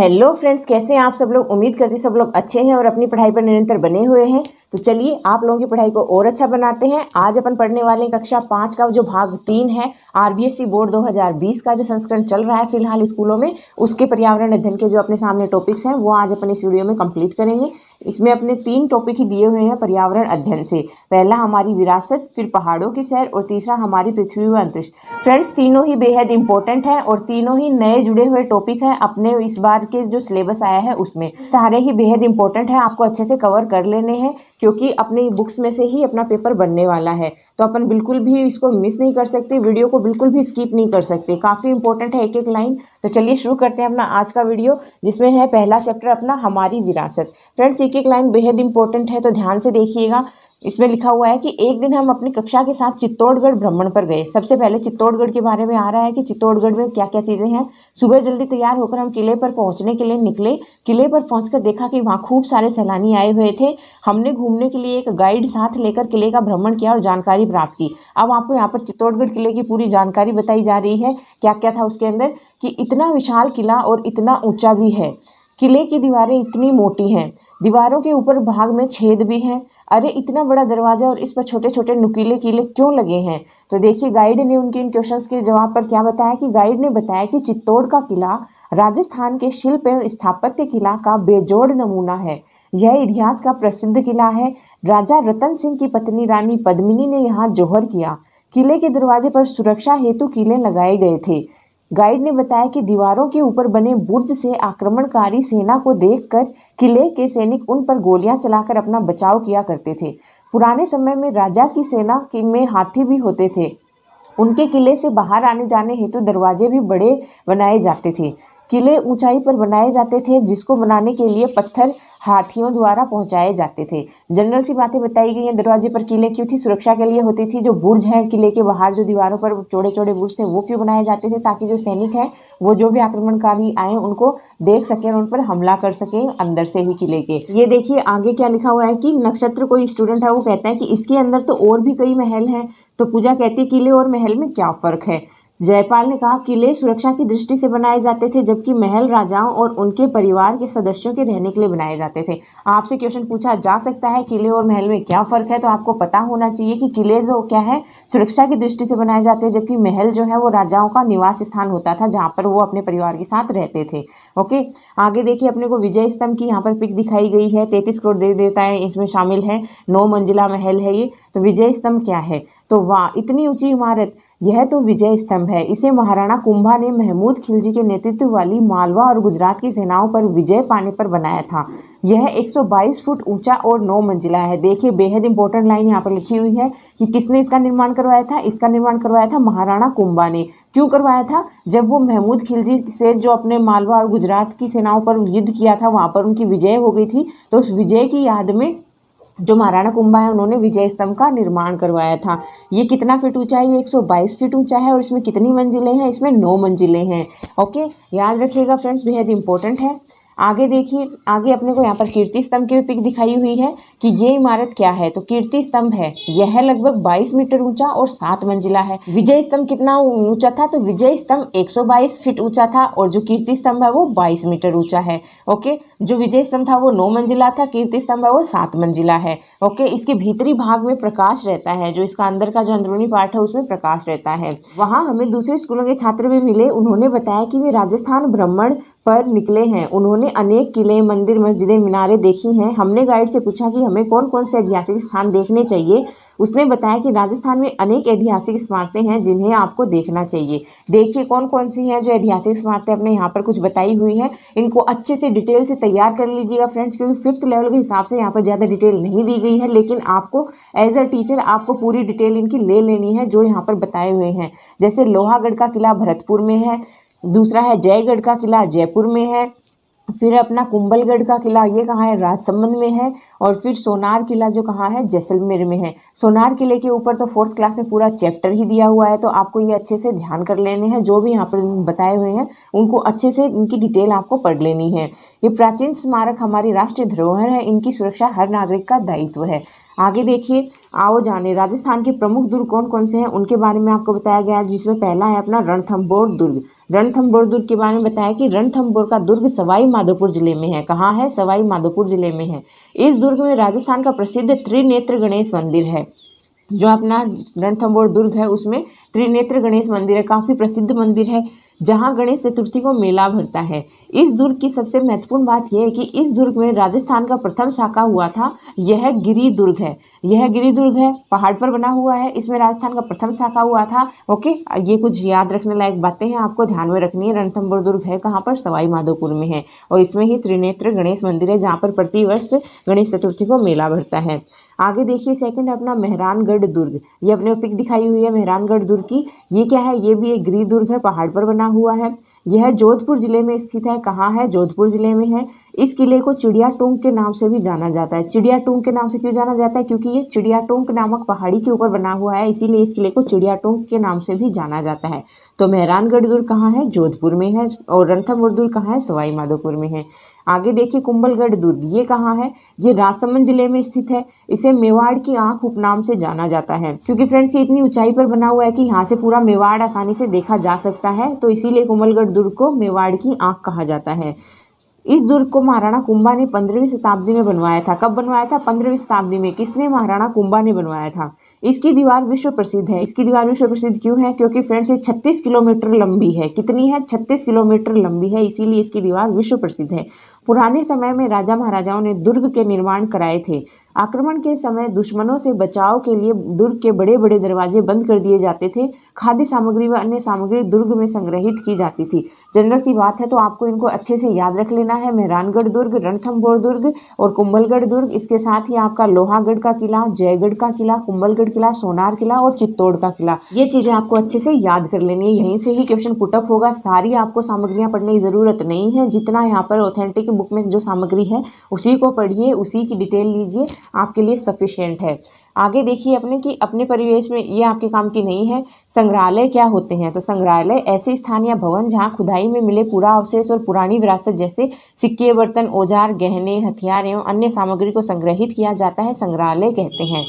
Hello friends, कैसे हैं आप सब लोग। उम्मीद करती हूँ सब लोग अच्छे हैं और अपनी पढ़ाई पर निरंतर बने हुए हैं। तो चलिए आप लोगों की पढ़ाई को और अच्छा बनाते हैं। आज अपन पढ़ने वाले हैं कक्षा 5 का जो भाग 3 है, आरबीएसई बोर्ड 2020 का जो संस्करण चल रहा है फिलहाल स्कूलों में, उसके पर्यावरण अध्ययन के जो अपने सामने टॉपिक्स हैं वो आज अपन इस वीडियो में कंप्लीट करेंगे। इसमें अपने 3 टॉपिक ही दिए हुए हैं पर्यावरण अध्ययन से। पहला हमारी विरासत, फिर पहाड़ों की सैर और तीसरा हमारी पृथ्वी व अंतरिक्ष। फ्रेंड्स, तीनों ही बेहद इंपॉर्टेंट है और तीनों ही नए जुड़े हुए टॉपिक हैं अपने इस बार के जो सिलेबस आया है उसमें। सारे ही बेहद इंपॉर्टेंट है, आपको अच्छे से कवर कर लेने हैं क्योंकि अपनी बुक्स में से ही अपना पेपर बनने वाला है। तो अपन बिल्कुल भी इसको मिस नहीं कर सकते, वीडियो को बिल्कुल भी स्किप नहीं कर सकते। काफ़ी इंपॉर्टेंट है एक एक लाइन। तो चलिए शुरू करते हैं अपना आज का वीडियो, जिसमें है पहला चैप्टर अपना हमारी विरासत। फ्रेंड्स, एक एक लाइन बेहद इंपॉर्टेंट है तो ध्यान से देखिएगा। इसमें लिखा हुआ है कि एक दिन हम अपनी कक्षा के साथ चित्तौड़गढ़ भ्रमण पर गए। सबसे पहले चित्तौड़गढ़ के बारे में आ रहा है कि चित्तौड़गढ़ में क्या क्या चीज़ें हैं। सुबह जल्दी तैयार होकर हम किले पर पहुंचने के लिए निकले। किले पर पहुंचकर देखा कि वहाँ खूब सारे सैलानी आए हुए थे। हमने घूमने के लिए एक गाइड साथ लेकर किले का भ्रमण किया और जानकारी प्राप्त की। अब आपको यहाँ पर चित्तौड़गढ़ किले की पूरी जानकारी बताई जा रही है। क्या क्या था उसके अंदर, कि इतना विशाल किला और इतना ऊंचा भी है। किले की दीवारें इतनी मोटी हैं, दीवारों के ऊपर भाग में छेद भी हैं। अरे इतना बड़ा दरवाजा और इस पर छोटे छोटे नुकीले कीले क्यों लगे हैं। तो देखिए गाइड ने उनके इन क्वेश्चंस के जवाब पर क्या बताया, कि गाइड ने बताया कि चित्तौड़ का किला राजस्थान के शिल्प एवं स्थापत्य किला का बेजोड़ नमूना है। यह इतिहास का प्रसिद्ध किला है। राजा रतन सिंह की पत्नी रानी पद्मिनी ने यहाँ जौहर किया। किले के दरवाजे पर सुरक्षा हेतु कीले लगाए गए थे। गाइड ने बताया कि दीवारों के ऊपर बने बुर्ज से आक्रमणकारी सेना को देखकर किले के सैनिक उन पर गोलियां चलाकर अपना बचाव किया करते थे। पुराने समय में राजा की सेना में हाथी भी होते थे। उनके किले से बाहर आने जाने हेतु दरवाजे भी बड़े बनाए जाते थे। किले ऊंचाई पर बनाए जाते थे, जिसको बनाने के लिए पत्थर हाथियों द्वारा पहुंचाए जाते थे। जनरल सी बातें बताई गई हैं। दरवाजे पर किले क्यों थी, सुरक्षा के लिए होती थी। जो बुर्ज है किले के बाहर, जो दीवारों पर चौड़े चौड़े बुर्ज थे, वो क्यों बनाए जाते थे, ताकि जो सैनिक हैं वो जो भी आक्रमणकारी आए उनको देख सकें और उन पर हमला कर सकें अंदर से ही किले के। ये देखिए आगे क्या लिखा हुआ है कि नक्षत्र, कोई स्टूडेंट है वो कहता है कि इसके अंदर तो और भी कई महल हैं। तो पूजा कहती है किले और महल में क्या फर्क है। जयपाल ने कहा किले सुरक्षा की दृष्टि से बनाए जाते थे, जबकि महल राजाओं और उनके परिवार के सदस्यों के रहने के लिए बनाए जाते थे। आपसे क्वेश्चन पूछा जा सकता है किले और महल में क्या फर्क है, तो आपको पता होना चाहिए कि किले जो क्या है सुरक्षा की दृष्टि से बनाए जाते हैं, जबकि महल जो है वो राजाओं का निवास स्थान होता था, जहाँ पर वो अपने परिवार के साथ रहते थे। ओके, आगे देखिए अपने को विजय स्तंभ की यहाँ पर पिक दिखाई गई है। 33 करोड़ देवी देवताएं इसमें शामिल है, 9 मंजिला महल है ये। तो विजय स्तंभ क्या है, तो वाह इतनी ऊंची इमारत, यह तो विजय स्तंभ है। इसे महाराणा कुंभा ने महमूद खिलजी के नेतृत्व वाली मालवा और गुजरात की सेनाओं पर विजय पाने पर बनाया था। यह 122 फुट ऊंचा और 9 मंजिला है। देखिए बेहद इंपॉर्टेंट लाइन यहाँ पर लिखी हुई है कि किसने इसका निर्माण करवाया था। इसका निर्माण करवाया था महाराणा कुंभा ने। क्यों करवाया था, जब वो महमूद खिलजी से जो अपने मालवा और गुजरात की सेनाओं पर युद्ध किया था, वहां पर उनकी विजय हो गई थी, तो उस विजय की याद में जो महाराणा कुंभा है उन्होंने विजय स्तंभ का निर्माण करवाया था। ये कितना फीट ऊंचा है, ये 122 फीट ऊंचा है और इसमें कितनी मंजिलें हैं, इसमें 9 मंजिलें हैं। ओके, याद रखिएगा फ्रेंड्स, बेहद इंपॉर्टेंट है। आगे देखिए, आगे अपने को यहाँ पर कीर्ति स्तंभ की पिक दिखाई हुई है कि ये इमारत क्या है, तो कीर्ति स्तंभ है। यह लगभग 22 मीटर ऊंचा और 7 मंजिला है। विजय स्तंभ कितना ऊंचा था, तो विजय स्तंभ 122 फीट ऊंचा था और जो कीर्ति स्तंभ है वो 22 मीटर ऊंचा है। ओके, जो विजय स्तंभ था वो 9 मंजिला था, कीर्ति स्तंभ है वो 7 मंजिला है। ओके, इसके भीतरी भाग में प्रकाश रहता है, जो इसका अंदर का जो अंदरूनी पार्ट है उसमें प्रकाश रहता है। वहाँ हमें दूसरे स्कूलों के छात्र भी मिले, उन्होंने बताया कि वे राजस्थान भ्रमण पर निकले हैं। उन्होंने अनेक किले, मंदिर, मस्जिदें, मीनारें देखी हैं। हमने गाइड से पूछा कि हमें कौन कौन से ऐतिहासिक स्थान देखने चाहिए। उसने बताया कि राजस्थान में अनेक ऐतिहासिक स्मारकें हैं जिन्हें आपको देखना चाहिए। देखिए कौन कौन सी हैं जो ऐतिहासिक स्मारकें अपने यहाँ पर कुछ बताई हुई हैं। इनको अच्छे से डिटेल से तैयार कर लीजिएगा फ्रेंड्स, क्योंकि 5th लेवल के हिसाब से यहाँ पर ज़्यादा डिटेल नहीं दी गई है, लेकिन आपको एज अ टीचर आपको पूरी डिटेल इनकी ले लेनी है जो यहाँ पर बताए हुए हैं। जैसे लोहागढ़ का किला भरतपुर में है, दूसरा है जयगढ़ का किला जयपुर में है, फिर अपना कुंभलगढ़ का किला ये कहाँ है, राजसमंद में है, और फिर सोनार किला जो कहाँ है, जैसलमेर में है। सोनार किले के ऊपर तो 4th क्लास में पूरा चैप्टर ही दिया हुआ है, तो आपको ये अच्छे से ध्यान कर लेने हैं। जो भी यहाँ पर बताए हुए हैं उनको अच्छे से इनकी डिटेल आपको पढ़ लेनी है। ये प्राचीन स्मारक हमारी राष्ट्रीय धरोहर है, इनकी सुरक्षा हर नागरिक का दायित्व है। आगे देखिए, आओ जाने राजस्थान के प्रमुख दुर्ग कौन कौन से हैं उनके बारे में आपको बताया गया है, जिसमें पहला है अपना रणथंभौर दुर्ग। रणथंभौर दुर्ग के बारे में बताया कि रणथंभौर का दुर्ग सवाई माधोपुर जिले में है। कहाँ है? सवाई माधोपुर जिले में है। इस दुर्ग में राजस्थान का प्रसिद्ध त्रिनेत्र गणेश मंदिर है। जो अपना रणथंभौर दुर्ग है उसमें त्रिनेत्र गणेश मंदिर है, काफ़ी प्रसिद्ध मंदिर है, जहाँ गणेश चतुर्थी को मेला भरता है। इस दुर्ग की सबसे महत्वपूर्ण बात यह है कि इस दुर्ग में राजस्थान का प्रथम शाखा हुआ था। यह गिरि दुर्ग है, यह गिरि दुर्ग है, पहाड़ पर बना हुआ है। इसमें राजस्थान का प्रथम शाखा हुआ था। ओके, ये कुछ याद रखने लायक बातें हैं, आपको ध्यान में रखनी है। रणथंभौर दुर्ग है कहाँ पर? सवाई माधोपुर में है, और इसमें ही त्रिनेत्र गणेश मंदिर है, जहाँ पर प्रतिवर्ष गणेश चतुर्थी को मेला भरता है। आगे देखिए, सेकंड है अपना मेहरानगढ़ दुर्ग। ये अपने पिक दिखाई हुई है मेहरानगढ़ दुर्ग की। ये क्या है? ये भी एक गिरि दुर्ग है, पहाड़ पर बना हुआ है। यह जोधपुर जिले में स्थित है। कहाँ है? जोधपुर जिले में है। इस किले को चिड़िया टोंक के नाम से भी जाना जाता है। चिड़िया टोंक के नाम से क्यों जाना जाता है? क्योंकि ये चिड़िया टोंक नामक पहाड़ी के ऊपर बना हुआ है, इसीलिए इस किले को चिड़िया टोंक के नाम से भी जाना जाता है। तो मेहरानगढ़ दुर्ग कहाँ है? जोधपुर में है। और रणथंभौर दुर्ग कहाँ है? सवाई माधोपुर में है। आगे देखिए, कुंभलगढ़ दुर्ग, ये कहाँ है? ये राजसमंद जिले में स्थित है। इसे मेवाड़ की आंख उपनाम से जाना जाता है, क्योंकि फ्रेंड्स ये इतनी ऊंचाई पर बना हुआ है कि यहाँ से पूरा मेवाड़ आसानी से देखा जा सकता है, तो इसीलिए कुंभलगढ़ दुर्ग को मेवाड़ की आंख कहा जाता है। इस दुर्ग को महाराणा कुंभा ने 15वीं शताब्दी में बनवाया था। कब बनवाया था? 15वीं शताब्दी में। किसने? महाराणा कुंभा ने बनवाया था। इसकी दीवार विश्व प्रसिद्ध है। इसकी दीवार विश्व प्रसिद्ध क्यों है? क्योंकि फ्रेंड्स ये 36 किलोमीटर लंबी है। कितनी है? 36 किलोमीटर लंबी है, इसीलिए इसकी दीवार विश्व प्रसिद्ध है। पुराने समय में राजा महाराजाओं ने दुर्ग के निर्माण कराए थे। आक्रमण के समय दुश्मनों से बचाव के लिए दुर्ग के बड़े बड़े दरवाजे बंद कर दिए जाते थे। खाद्य सामग्री व अन्य सामग्री दुर्ग में संग्रहित की जाती थी। जनरल सी बात है, तो आपको इनको अच्छे से याद रख लेना है। मेहरानगढ़ दुर्ग, रणथंभौर दुर्ग और कुंभलगढ़ दुर्ग। इसके साथ ही आपका लोहागढ़ का किला, जयगढ़ का किला, कुंभलगढ़ किला, सोनार किला और चित्तौड़ का किला, ये चीजें आपको अच्छे से याद कर लेनी है। यहीं से ही क्वेश्चन पुटअप होगा। सारी आपको सामग्रियां पढ़ने की जरूरत नहीं है। जितना यहाँ पर ऑथेंटिक बुक में जो सामग्री है उसी को पढ़िए, उसी की डिटेल लीजिए, आपके लिए सफिशिएंट है। आगे देखिए अपने परिवेश में ये आपके काम की नहीं है। संग्रहालय क्या होते हैं? तो संग्रहालय ऐसे स्थान या भवन जहाँ खुदाई में मिले पूरा अवशेष और पुरानी विरासत जैसे सिक्के, बर्तन, औजार, गहने, हथियार एवं अन्य सामग्री को संग्रहित किया जाता है, संग्रहालय कहते हैं।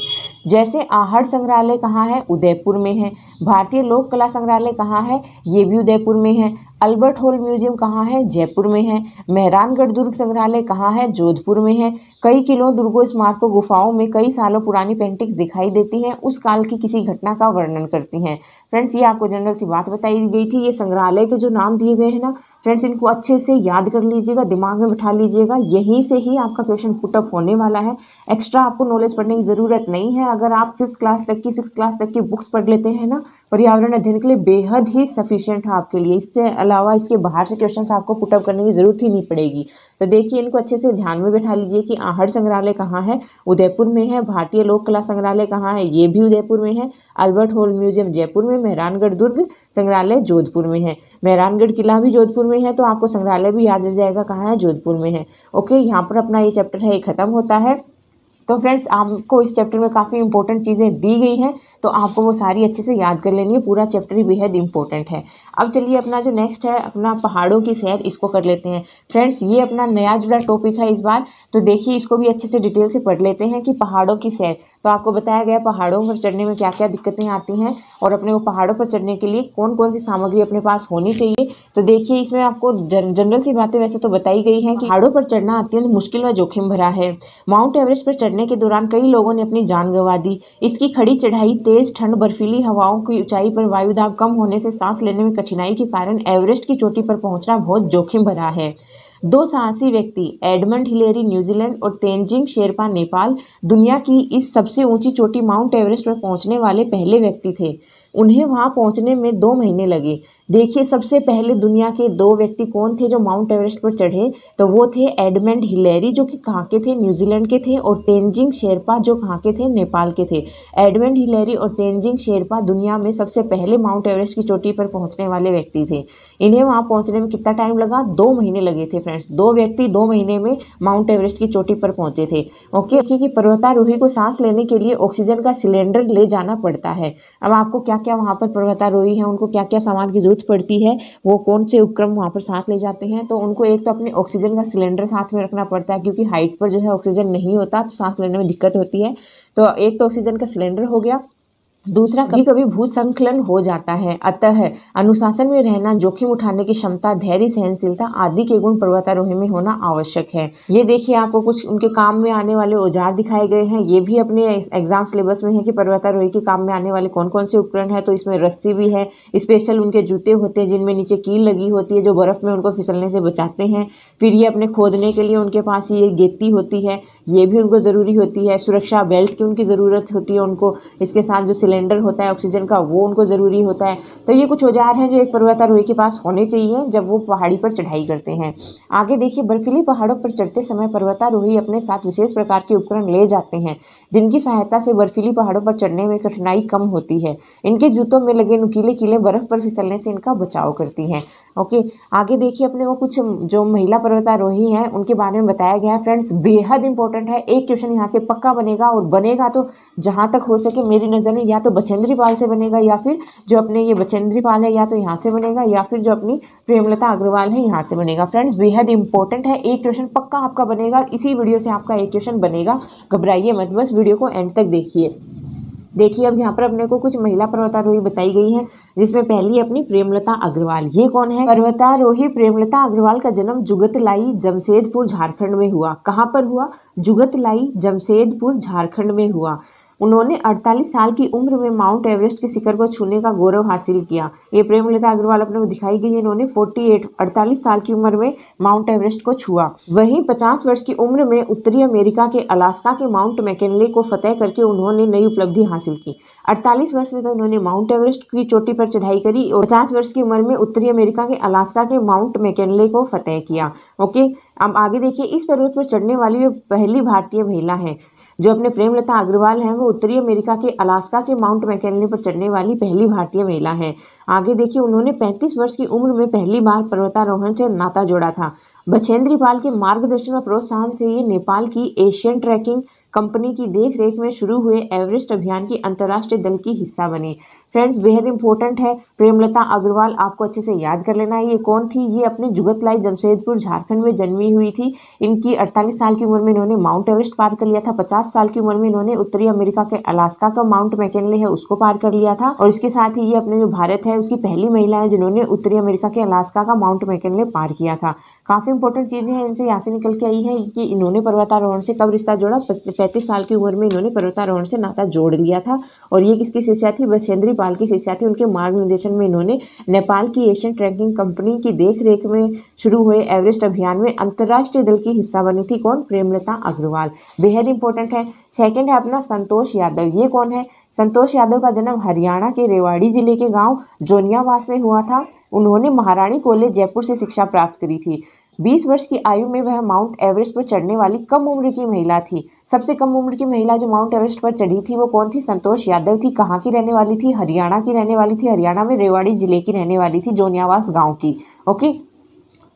जैसे आहड़ संग्रहालय कहाँ है? उदयपुर में है। भारतीय लोक कला संग्रहालय कहाँ है? ये भी उदयपुर में है। अल्बर्ट हॉल म्यूजियम कहाँ है? जयपुर में है। मेहरानगढ़ दुर्ग संग्रहालय कहाँ है? जोधपुर में है। कई किलों, दुर्गों, स्मारकों, गुफाओं में कई सालों पुरानी पेंटिंग्स दिखाई देती हैं, उस काल की किसी घटना का वर्णन करती हैं। फ्रेंड्स ये आपको जनरल सी बात बताई गई थी। ये संग्रहालय के जो नाम दिए गए हैं ना फ्रेंड्स, इनको अच्छे से याद कर लीजिएगा, दिमाग में बिठा लीजिएगा। यहीं से ही आपका क्वेश्चन पुटअप होने वाला है। एक्स्ट्रा आपको नॉलेज पढ़ने की ज़रूरत नहीं है। अगर आप 5th क्लास तक की 6th क्लास तक की बुक्स पढ़ लेते हैं ना, पर्यावरण अध्ययन के लिए बेहद ही सफिशिएंट है आपके लिए। इससे अलावा इसके बाहर से क्वेश्चंस आपको पुटअप करने की ज़रूरत ही नहीं पड़ेगी। तो देखिए इनको अच्छे से ध्यान में बैठा लीजिए कि आहड़ संग्रहालय कहाँ है? उदयपुर में है। भारतीय लोक कला संग्रहालय कहाँ है? ये भी उदयपुर में है। अल्बर्ट हॉल म्यूजियम जयपुर में। मेहरानगढ़ दुर्ग संग्रहालय जोधपुर में है। मेहरानगढ़ किला भी जोधपुर में है, तो आपको संग्रहालय भी याद रह जाएगा कहाँ है? जोधपुर में है। ओके, यहाँ पर अपना ये चैप्टर है, ये खत्म होता है। तो फ्रेंड्स आपको इस चैप्टर में काफ़ी इंपॉर्टेंट चीज़ें दी गई हैं, तो आपको वो सारी अच्छे से याद कर लेनी है। पूरा चैप्टर ही बेहद इंपॉर्टेंट है। अब चलिए अपना जो नेक्स्ट है अपना पहाड़ों की सैर, इसको कर लेते हैं। फ्रेंड्स ये अपना नया जुड़ा टॉपिक है इस बार, तो देखिए इसको भी अच्छे से डिटेल से पढ़ लेते हैं कि पहाड़ों की सैर। तो आपको बताया गया पहाड़ों पर चढ़ने में क्या क्या दिक्कतें आती हैं और अपने को पहाड़ों पर चढ़ने के लिए कौन कौन सी सामग्री अपने पास होनी चाहिए। तो देखिए इसमें आपको जनरल सी बातें वैसे तो बताई गई हैं कि पहाड़ों पर चढ़ना अत्यंत मुश्किल व जोखिम भरा है। माउंट एवरेस्ट पर चढ़ने के दौरान कई लोगों ने अपनी जान गंवा दी। इसकी खड़ी चढ़ाई, तेज ठंड, बर्फीली हवाओं की ऊंचाई पर वायु दाब कम होने से सांस लेने में कठिनाई के कारण एवरेस्ट की चोटी पर पहुंचना बहुत जोखिम भरा है। दो साहसी व्यक्ति एडमंड हिलेरी न्यूजीलैंड और तेंजिंग शेरपा नेपाल दुनिया की इस सबसे ऊंची चोटी माउंट एवरेस्ट पर पहुंचने वाले पहले व्यक्ति थे। उन्हें वहां पहुंचने में 2 महीने लगे। देखिए सबसे पहले दुनिया के 2 व्यक्ति कौन थे जो माउंट एवरेस्ट पर चढ़े? तो वो थे एडमंड हिलेरी जो कि कहाँ के थे? न्यूजीलैंड के थे, और तेंजिंग शेरपा जो कहाँ के थे? नेपाल के थे। एडमंड हिलेरी और तेंजिंग शेरपा दुनिया में सबसे पहले माउंट एवरेस्ट की चोटी पर पहुंचने वाले व्यक्ति थे। इन्हें वहां पहुंचने में कितना टाइम लगा? 2 महीने लगे थे फ्रेंड्स। 2 व्यक्ति 2 महीने में माउंट एवरेस्ट की चोटी पर पहुंचे थे। ओके, क्योंकि पर्वतारोही को सांस लेने के लिए ऑक्सीजन का सिलेंडर ले जाना पड़ता है। अब आपको क्या क्या वहाँ पर पर्वतारोही हैं उनको क्या क्या सामान की ज़रूरत पड़ती है, वो कौन से उपक्रम वहाँ पर साथ ले जाते हैं। तो उनको एक तो अपने ऑक्सीजन का सिलेंडर साथ में रखना पड़ता है, क्योंकि हाइट पर जो है ऑक्सीजन नहीं होता तो सांस लेने में दिक्कत होती है। तो एक तो ऑक्सीजन का सिलेंडर हो गया। दूसरा, कभी कभी भूस्खलन हो जाता है, अतः अनुशासन में रहना, जोखिम उठाने की क्षमता, धैर्य, सहनशीलता आदि के गुण पर्वतारोही में होना आवश्यक है। ये देखिए आपको कुछ उनके काम में आने वाले औजार दिखाए गए हैं। ये भी अपने एग्जाम सिलेबस में है कि पर्वतारोही के काम में आने वाले कौन कौन से उपकरण है। तो इसमें रस्सी भी है, स्पेशल उनके जूते होते हैं जिनमें नीचे कील लगी होती है जो बर्फ में उनको फिसलने से बचाते हैं। फिर ये अपने खोदने के लिए उनके पास ये गेती होती है, ये भी उनको ज़रूरी होती है। सुरक्षा बेल्ट की उनकी ज़रूरत होती है उनको। इसके साथ जो सिलेंडर होता है ऑक्सीजन का वो उनको ज़रूरी होता है। तो ये कुछ औजार हैं जो एक पर्वतारोही के पास होने चाहिए जब वो पहाड़ी पर चढ़ाई करते हैं। आगे देखिए, बर्फीली पहाड़ों पर चढ़ते समय पर्वतारोही अपने साथ विशेष प्रकार के उपकरण ले जाते हैं जिनकी सहायता से बर्फीली पहाड़ों पर चढ़ने में कठिनाई कम होती है। इनके जूतों में लगे नुकीले कीलें बर्फ पर फिसलने से इनका बचाव करती हैं। ओके, आगे देखिए अपने को कुछ जो महिला पर्वतारोही हैं उनके बारे में बताया गया है। फ्रेंड्स, बेहद इंपॉर्टेंट है। एक क्वेश्चन यहाँ से पक्का बनेगा, और बनेगा तो जहाँ तक हो सके मेरी नज़र में या तो बछेंद्री पाल से बनेगा, या फिर जो अपने ये बछेंद्री पाल है या तो यहाँ से बनेगा, या फिर जो अपनी प्रेमलता अग्रवाल है यहाँ से बनेगा। फ्रेंड्स, बेहद इंपॉर्टेंट है। एक क्वेश्चन पक्का आपका बनेगा, इसी वीडियो से आपका एक क्वेश्चन बनेगा। घबराइए मत, बस वीडियो को एंड तक देखिए। देखिए अब यहाँ पर अपने को कुछ महिला पर्वतारोही बताई गई है, जिसमें पहली अपनी प्रेमलता अग्रवाल। ये कौन है? पर्वतारोही प्रेमलता अग्रवाल का जन्म जुगतलाई, जमशेदपुर, झारखंड में हुआ। कहाँ पर हुआ? जुगतलाई, जमशेदपुर, झारखंड में हुआ। उन्होंने 48 साल की उम्र में माउंट एवरेस्ट के शिखर को छूने का गौरव हासिल किया। ये प्रेमलता अग्रवाल अपने को दिखाई गई है। इन्होंने 48 साल की उम्र में माउंट एवरेस्ट को छुआ। वहीं 50 वर्ष की उम्र में उत्तरी अमेरिका के अलास्का के माउंट मैकिनले को फतेह करके उन्होंने नई उपलब्धि हासिल की। 48 वर्ष में तो उन्होंने माउंट एवरेस्ट की चोटी पर चढ़ाई करी, और 50 वर्ष की उम्र में उत्तरी अमेरिका के अलास्का के माउंट मैकिनले को फतेह किया। ओके, अब आगे देखिए, इस पर्वत पर चढ़ने वाली वे पहली भारतीय महिला है। जो अपने प्रेमलता अग्रवाल हैं वो उत्तरी अमेरिका के अलास्का के माउंट मैकिनले पर चढ़ने वाली पहली भारतीय महिला है। आगे देखिए, उन्होंने 35 वर्ष की उम्र में पहली बार पर्वतारोहण से नाता जोड़ा था। बछेंद्री पाल के मार्गदर्शन और प्रोत्साहन से ये नेपाल की एशियन ट्रैकिंग कंपनी की देखरेख में शुरू हुए एवरेस्ट अभियान की अंतर्राष्ट्रीय दल की हिस्सा बने। फ्रेंड्स, बेहद इंपॉर्टेंट है। प्रेमलता अग्रवाल आपको अच्छे से याद कर लेना है। ये कौन थी? ये अपने जुगतलाई, जमशेदपुर, झारखंड में जन्मी हुई थी। इनकी 48 साल की उम्र में इन्होंने माउंट एवरेस्ट पार कर लिया था। 50 साल की उम्र में इन्होंने उत्तरी अमेरिका के अलास्का का माउंट मैकिनले है उसको पार कर लिया था। और इसके साथ ही ये अपने जो भारत है उसकी पहली महिला है जिन्होंने उत्तरी अमेरिका के अलास्का का माउंट मैकिनले पार किया था। काफ़ी इंपॉर्टेंट चीज़ें हैं, इनसे यहाँ से निकल के आई है कि इन्होंने पर्वतारोहण से कब रिश्ता जोड़ा? 35 साल की उम्र में इन्होंने पर्वतारोहण से नाता जोड़ लिया था। और ये किसकी शिष्या थी? बछेंद्री पाल की शिष्या थी। उनके मार्गनिर्देशन में इन्होंने नेपाल की एशियन ट्रैकिंग कंपनी की देखरेख में शुरू हुए एवरेस्ट अभियान में अंतर्राष्ट्रीय दल की हिस्सा बनी थी। कौन? प्रेमलता अग्रवाल। बेहद इंपॉर्टेंट है। सेकंड है अपना संतोष यादव। ये कौन है? संतोष यादव का जन्म हरियाणा के रेवाड़ी जिले के गांव जोनियावास में हुआ था। उन्होंने महारानी कॉलेज जयपुर से शिक्षा प्राप्त करी थी। 20 वर्ष की आयु में वह माउंट एवरेस्ट पर चढ़ने वाली कम उम्र की महिला थी। सबसे कम उम्र की महिला जो माउंट एवरेस्ट पर चढ़ी थी वो कौन थी? संतोष यादव थी। कहाँ की रहने वाली थी? हरियाणा की रहने वाली थी। हरियाणा में रेवाड़ी जिले की रहने वाली थी, जोनियावास गाँव की। ओके,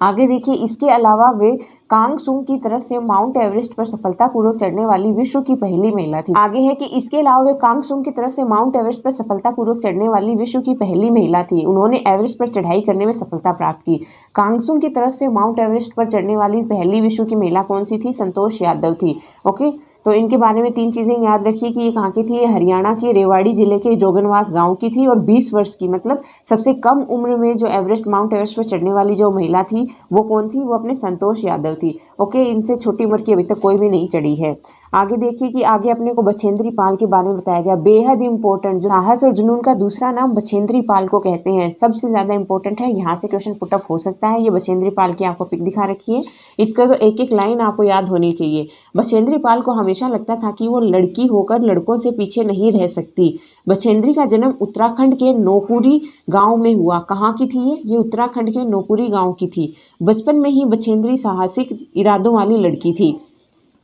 आगे देखिए, इसके अलावा वे कांगसुंग की तरफ से माउंट एवरेस्ट पर सफलतापूर्वक चढ़ने वाली विश्व की पहली महिला थी। आगे है कि इसके अलावा वे कांगसुंग की तरफ से माउंट एवरेस्ट पर सफलतापूर्वक चढ़ने वाली विश्व की पहली महिला थी। उन्होंने एवरेस्ट पर चढ़ाई करने में सफलता प्राप्त की। कांगसुंग की तरफ से माउंट एवरेस्ट पर चढ़ने वाली पहली विश्व की महिला कौन सी थी? संतोष यादव थी। ओके, तो इनके बारे में 3 चीज़ें याद रखिए कि ये कहाँ की थी? ये हरियाणा के रेवाड़ी जिले के जोगनवास गांव की थी। और 20 वर्ष की, मतलब सबसे कम उम्र में जो माउंट एवरेस्ट पर चढ़ने वाली जो महिला थी वो कौन थी? वो अपने संतोष यादव थी। ओके, इनसे छोटी उम्र की अभी तक कोई भी नहीं चढ़ी है। आगे देखिए कि आगे अपने को बछेंद्री पाल के बारे में बताया गया। बेहद इंपॉर्टेंट, जो साहस और जुनून का दूसरा नाम बछेंद्री पाल को कहते हैं, सबसे ज़्यादा इंपॉर्टेंट है। यहाँ से क्वेश्चन पुटअप हो सकता है। ये बछेंद्री पाल की आपको पिक दिखा रखी है, इसका तो एक एक लाइन आपको याद होनी चाहिए। बछेंद्री पाल को हमेशा लगता था कि वो लड़की होकर लड़कों से पीछे नहीं रह सकती। बछेंद्री का जन्म उत्तराखंड के नौकुरी गाँव में हुआ। कहाँ की थी ये? उत्तराखंड के नौकुरी गाँव की थी। बचपन में ही बछेंद्री साहसिक इरादों वाली लड़की थी।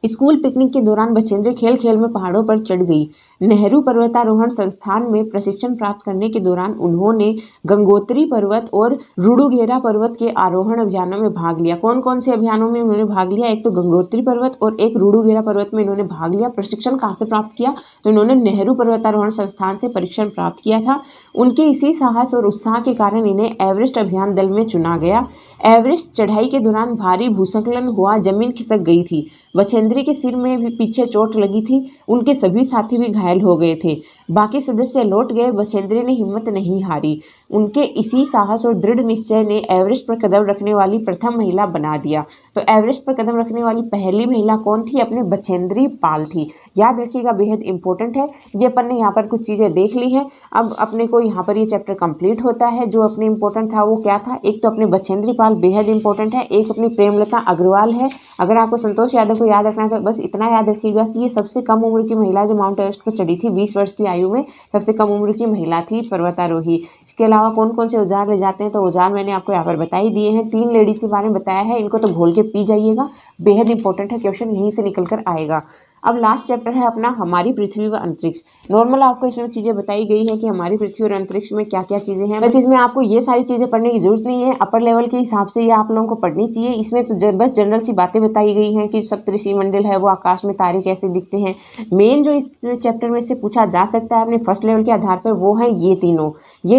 स्कूल पिकनिक के दौरान बछेंद्री खेल खेल में पहाड़ों पर चढ़ गई। नेहरू पर्वतारोहण संस्थान में प्रशिक्षण प्राप्त करने के दौरान उन्होंने गंगोत्री पर्वत और रुडुगेरा पर्वत के आरोहण अभियानों में भाग लिया। कौन कौन से अभियानों में उन्होंने भाग लिया? एक तो गंगोत्री पर्वत और एक रुडुगेरा पर्वत में इन्होंने भाग लिया। प्रशिक्षण कहाँ से प्राप्त किया? तो इन्होंने नेहरू पर्वतारोहण संस्थान से प्रशिक्षण प्राप्त किया था। उनके इसी साहस और उत्साह के कारण इन्हें एवरेस्ट अभियान दल में चुना गया। एवरेस्ट चढ़ाई के दौरान भारी भूस्खलन हुआ, जमीन खिसक गई थी। बछेंद्री के सिर में भी पीछे चोट लगी थी। उनके सभी साथी भी घायल हो गए थे। बाकी सदस्य लौट गए। बछेंद्री ने हिम्मत नहीं हारी। उनके इसी साहस और दृढ़ निश्चय ने एवरेस्ट पर कदम रखने वाली प्रथम महिला बना दिया। तो एवरेस्ट पर कदम रखने वाली पहली महिला कौन थी? अपने बछेंद्री पाल थी। याद रखिएगा, बेहद इंपॉर्टेंट है। ये अपन ने यहाँ पर कुछ चीज़ें देख ली हैं। अब अपने को यहाँ पर ये चैप्टर कंप्लीट होता है। जो अपने इंपॉर्टेंट था वो क्या था? एक तो अपने बछेंद्री पाल बेहद इंपॉर्टेंट है, एक अपनी प्रेमलता अग्रवाल है। अगर आपको संतोष यादव को याद रखना है तो बस इतना याद रखिएगा कि ये सबसे कम उम्र की महिला जो माउंट एवरेस्ट पर चढ़ी थी। 20 वर्ष की आयु में सबसे कम उम्र की महिला थी पर्वतारोही। इसके अलावा कौन कौन से औजार ले जाते हैं? तो औजार मैंने आपको यहाँ पर बता ही दिए हैं। 3 लेडीज़ के बारे में बताया है, इनको तो घोल के पी जाइएगा, बेहद इंपॉर्टेंट है, क्वेश्चन यहीं से निकल कर आएगा। अब लास्ट चैप्टर है अपना हमारी पृथ्वी व अंतरिक्ष। नॉर्मल आपको इसमें चीज़ें बताई गई है कि हमारी पृथ्वी और अंतरिक्ष में क्या क्या चीज़ें हैं। बस इसमें आपको ये सारी चीज़ें पढ़ने की जरूरत नहीं है, अपर लेवल के हिसाब से ये आप लोगों को पढ़नी चाहिए। इसमें तो बस जनरल सी बातें बताई गई हैं कि सप्तऋषि मंडल है वो आकाश में तारे कैसे दिखते हैं। मेन जो इस चैप्टर में से पूछा जा सकता है अपने फर्स्ट लेवल के आधार पर वो हैं ये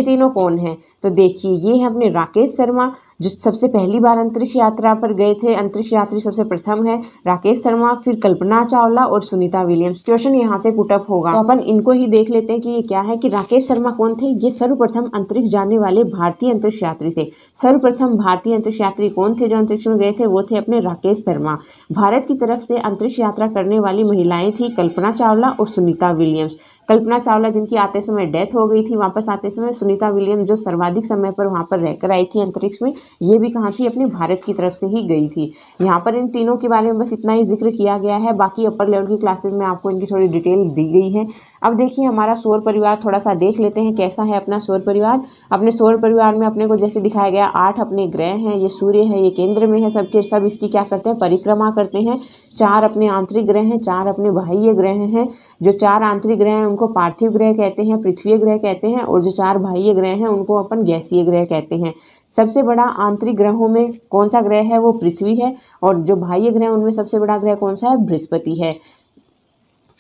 तीनों कौन हैं? तो देखिए, ये है अपने राकेश शर्मा जो सबसे पहली बार अंतरिक्ष यात्रा पर गए थे। अंतरिक्ष यात्री सबसे प्रथम है राकेश शर्मा, फिर कल्पना चावला और सुनीता विलियम्स। क्वेश्चन यहाँ से पुटअप होगा, तो अपन इनको ही देख लेते हैं कि ये क्या है। कि राकेश शर्मा कौन थे? ये सर्वप्रथम अंतरिक्ष जाने वाले भारतीय अंतरिक्ष यात्री थे। सर्वप्रथम भारतीय अंतरिक्ष यात्री कौन थे जो अंतरिक्ष में गए थे? वो थे अपने राकेश शर्मा। भारत की तरफ से अंतरिक्ष यात्रा करने वाली महिलाएं थी कल्पना चावला और सुनीता विलियम्स। कल्पना चावला जिनकी आते समय डेथ हो गई थी, वापस आते समय सुनीता विलियम्स जो सर्वाधिक समय पर वहाँ पर रहकर आई थी अंतरिक्ष में, ये भी कहाँ थी? अपने भारत की तरफ से ही गई थी। यहाँ पर इन तीनों के बारे में बस इतना ही जिक्र किया गया है। बाकी अपर लेवल की क्लासेस में आपको इनकी थोड़ी डिटेल दी गई है। अब देखिए हमारा सौर परिवार थोड़ा सा देख लेते हैं कैसा है अपना सौर परिवार। अपने सौर परिवार में अपने को जैसे दिखाया गया 8 अपने ग्रह हैं। ये सूर्य है, ये केंद्र में है, सबके सब इसकी क्या करते हैं? परिक्रमा करते हैं। 4 अपने आंतरिक ग्रह हैं, 4 अपने बाह्य ग्रह हैं। जो 4 आंतरिक ग्रह हैं उनको पार्थिव ग्रह कहते हैं, पृथ्वी ग्रह कहते हैं, और जो 4 बाह्य ग्रह हैं उनको अपन गैसीय ग्रह कहते हैं। सबसे बड़ा आंतरिक ग्रहों में कौन सा ग्रह है? वो पृथ्वी है। और जो बाह्य ग्रह उनमें सबसे बड़ा ग्रह कौन सा है? बृहस्पति है।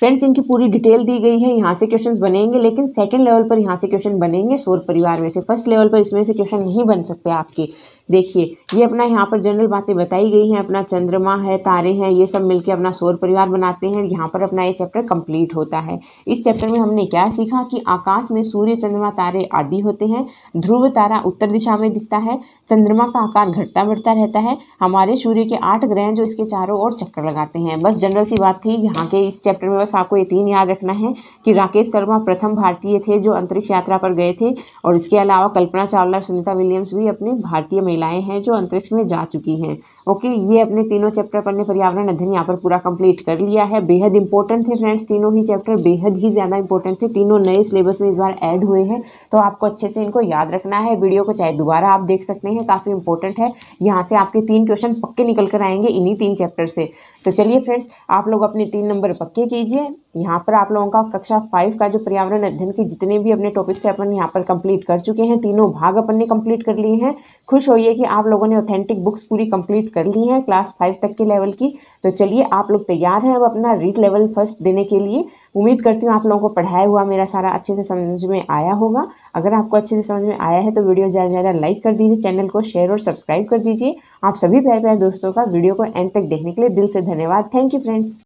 फ्रेंड्स, इनकी पूरी डिटेल दी गई है। यहाँ से क्वेश्चंस बनेंगे, लेकिन सेकंड लेवल पर यहाँ से क्वेश्चन बनेंगे सौर परिवार में से। फर्स्ट लेवल पर इसमें से क्वेश्चन नहीं बन सकते आपके। देखिए, ये अपना यहाँ पर जनरल बातें बताई गई हैं। अपना चंद्रमा है, तारे हैं, ये सब मिलकर अपना सौर परिवार बनाते हैं। यहाँ पर अपना ये चैप्टर कंप्लीट होता है। इस चैप्टर में हमने क्या सीखा? कि आकाश में सूर्य, चंद्रमा, तारे आदि होते हैं। ध्रुव तारा उत्तर दिशा में दिखता है। चंद्रमा का आकार घटता बढ़ता रहता है। हमारे सूर्य के 8 ग्रह जो इसके चारों ओर चक्कर लगाते हैं। बस जनरल सी बात थी यहाँ के इस चैप्टर में। बस आपको ये 3 याद रखना है कि राकेश शर्मा प्रथम भारतीय थे जो अंतरिक्ष यात्रा पर गए थे, और इसके अलावा कल्पना चावला, सुनीता विलियम्स भी अपनी भारतीय महिलाएं हैं जो अंतरिक्ष में जा चुकी हैं। ओके, ये अपने तीनों चैप्टर पढ़ने पर्यावरण अध्ययन यहाँ पर पूरा कंप्लीट कर लिया है। बेहद इंपॉर्टेंट थे फ्रेंड्स, तीनों ही चैप्टर बेहद ही ज़्यादा इंपॉर्टेंट थे। तीनों नए सिलेबस में इस बार ऐड हुए हैं, तो आपको अच्छे से इनको याद रखना है। वीडियो को चाहे दोबारा आप देख सकते हैं, काफ़ी इंपॉर्टेंट है। यहाँ से आपके 3 क्वेश्चन पक्के निकल कर आएंगे इन्हीं 3 चैप्टर से। तो चलिए फ्रेंड्स, आप लोग अपने 3 नंबर पक्के कीजिए। यहाँ पर आप लोगों का कक्षा 5 का जो पर्यावरण अध्ययन के जितने भी अपने टॉपिक्स है अपन यहाँ पर कंप्लीट कर चुके हैं। तीनों भाग अपन ने कंप्लीट कर लिए हैं। खुश होइए कि आप लोगों ने ऑथेंटिक बुक्स पूरी कंप्लीट कर ली हैं क्लास 5 तक के लेवल की। तो चलिए, आप लोग तैयार हैं अब अपना रीड लेवल फर्स्ट देने के लिए। उम्मीद करती हूँ आप लोगों को पढ़ाया हुआ मेरा सारा अच्छे से समझ में आया होगा। अगर आपको अच्छे से समझ में आया है तो वीडियो ज़्यादा से ज़्यादा लाइक कर दीजिए, चैनल को शेयर और सब्सक्राइब कर दीजिए। आप सभी प्यारे प्यारे दोस्तों का वीडियो को एंड तक देखने के लिए दिल से धन्यवाद। Thank you friends.